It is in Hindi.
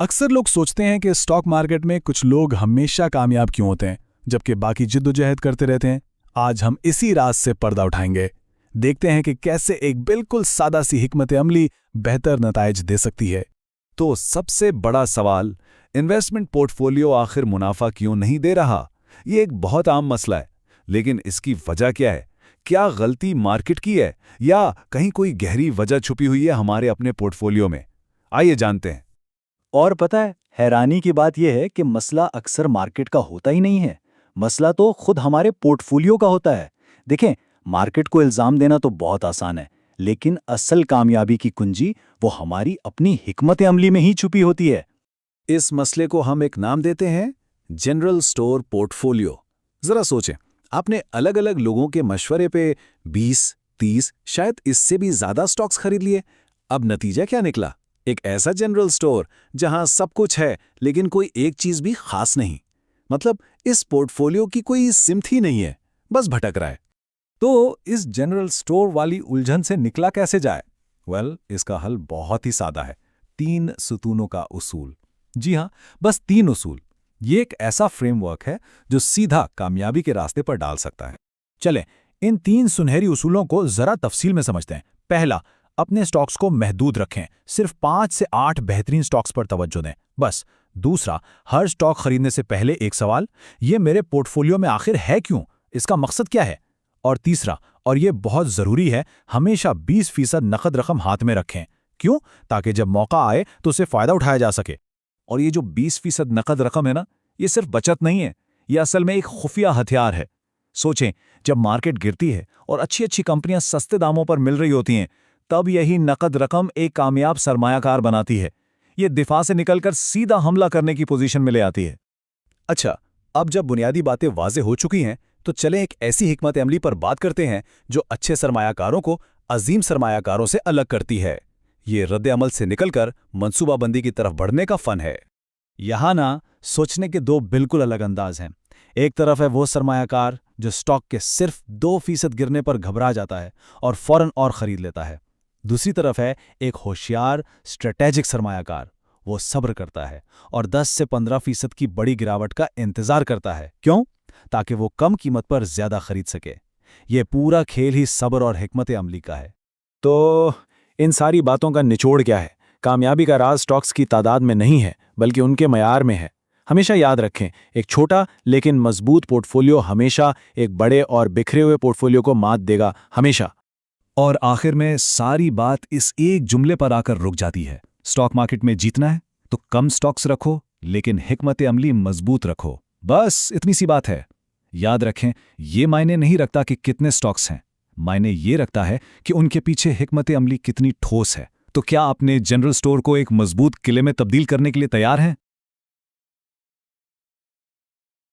अक्सर लोग सोचते हैं कि स्टॉक मार्केट में कुछ लोग हमेशा कामयाब क्यों होते हैं, जबकि बाकी जिद्दोजहद करते रहते हैं। आज हम इसी राज से पर्दा उठाएंगे। देखते हैं कि कैसे एक बिल्कुल सादा सी हिकमत अमली बेहतर नताइज दे सकती है। तो सबसे बड़ा सवाल, इन्वेस्टमेंट पोर्टफोलियो आखिर मुनाफा क्यों नहीं दे रहा? ये एक बहुत आम मसला है, लेकिन इसकी वजह क्या है? क्या गलती मार्केट की है या कहीं कोई गहरी वजह छुपी हुई है हमारे अपने पोर्टफोलियो में? आइए जानते हैं। और पता है, हैरानी की बात यह है कि मसला अक्सर मार्केट का होता ही नहीं है। मसला तो खुद हमारे पोर्टफोलियो का होता है। देखें, मार्केट को इल्जाम देना तो बहुत आसान है, लेकिन असल कामयाबी की कुंजी वो हमारी अपनी हिकमत अमली में ही छुपी होती है। इस मसले को हम एक नाम देते हैं, जनरल स्टोर पोर्टफोलियो। जरा सोचें, आपने अलग अलग लोगों के मशवरे पे 20, 30, शायद इससे भी ज्यादा स्टॉक्स खरीद लिए। अब नतीजा क्या निकला? एक ऐसा जनरल स्टोर जहां सब कुछ है लेकिन कोई एक चीज भी खास नहीं। मतलब इस पोर्टफोलियो की कोई सिमत ही नहीं है, बस भटक रहा है। तो इस जनरल स्टोर वाली उलझन से निकला कैसे जाए? इसका हल बहुत ही सादा है। 3 सुतूनों का उसूल। जी हाँ, बस 3 उसूल। ये एक ऐसा फ्रेमवर्क है जो सीधा कामयाबी के रास्ते पर डाल सकता है। चलें, इन 3 सुनहरी उसूलों को जरा तफसील में समझते हैं। पहला, अपने स्टॉक्स को महदूद रखें। सिर्फ 5 से 8 बेहतरीन स्टॉक्स पर तवज्जो दें, बस। दूसरा, हर स्टॉक खरीदने से पहले एक सवाल, ये मेरे पोर्टफोलियो में आखिर है क्यों? इसका मकसद क्या है? और तीसरा, और ये बहुत ज़रूरी है, हमेशा 20% नकद रकम हाथ में रखें। क्यों? ताकि जब मौका आए तो उसे फ़ायदा उठाया जा सके। और ये जो 20% नकद रकम है ना, ये सिर्फ बचत नहीं है, ये असल में एक खुफिया हथियार है। सोचें, जब मार्केट गिरती है और अच्छी अच्छी कंपनियां सस्ते दामों पर मिल रही होती हैं, तब यही नकद रकम एक कामयाब सरमायाकार बनाती है। ये दिफा से निकलकर सीधा हमला करने की पोजीशन में ले आती है। अच्छा, अब जब बुनियादी बातें वाज़े हो चुकी हैं, तो चलें एक ऐसी हिकमत अमली पर बात करते हैं जो अच्छे सरमायाकारों को अजीम सरमायाकारों से अलग करती है। ये रद्द अमल से निकलकर मंसूबाबंदी की तरफ बढ़ने का फन है। यहाँ ना सोचने के 2 बिल्कुल अलग अंदाज हैं। एक तरफ है वो सरमायाकार जो स्टॉक के सिर्फ 2% गिरने पर घबरा जाता है और फौरन और खरीद लेता है। दूसरी तरफ है एक होशियार स्ट्रेटेजिक सरमायाकार। वो सब्र करता है और 10 से 15% की बड़ी गिरावट का इंतजार करता है। क्यों? ताकि वो कम कीमत पर ज्यादा खरीद सके। ये पूरा खेल ही सब्र और हिकमत अमली का है। तो इन सारी बातों का निचोड़ क्या है? कामयाबी का राज स्टॉक्स की तादाद में नहीं है, बल्कि उनके मयार में है। हमेशा याद रखें, एक छोटा लेकिन मजबूत पोर्टफोलियो हमेशा एक बड़े और बिखरे हुए पोर्टफोलियो को मात देगा, हमेशा। और आखिर में सारी बात इस एक जुमले पर आकर रुक जाती है। स्टॉक मार्केट में जीतना है तो कम स्टॉक्स रखो, लेकिन हिकमत अमली मजबूत रखो। बस इतनी सी बात है। याद रखें, ये मायने नहीं रखता कि कितने स्टॉक्स हैं, मायने ये रखता है कि उनके पीछे हिकमत अमली कितनी ठोस है। तो क्या अपने जनरल स्टोर को एक मजबूत किले में तब्दील करने के लिए तैयार हैं?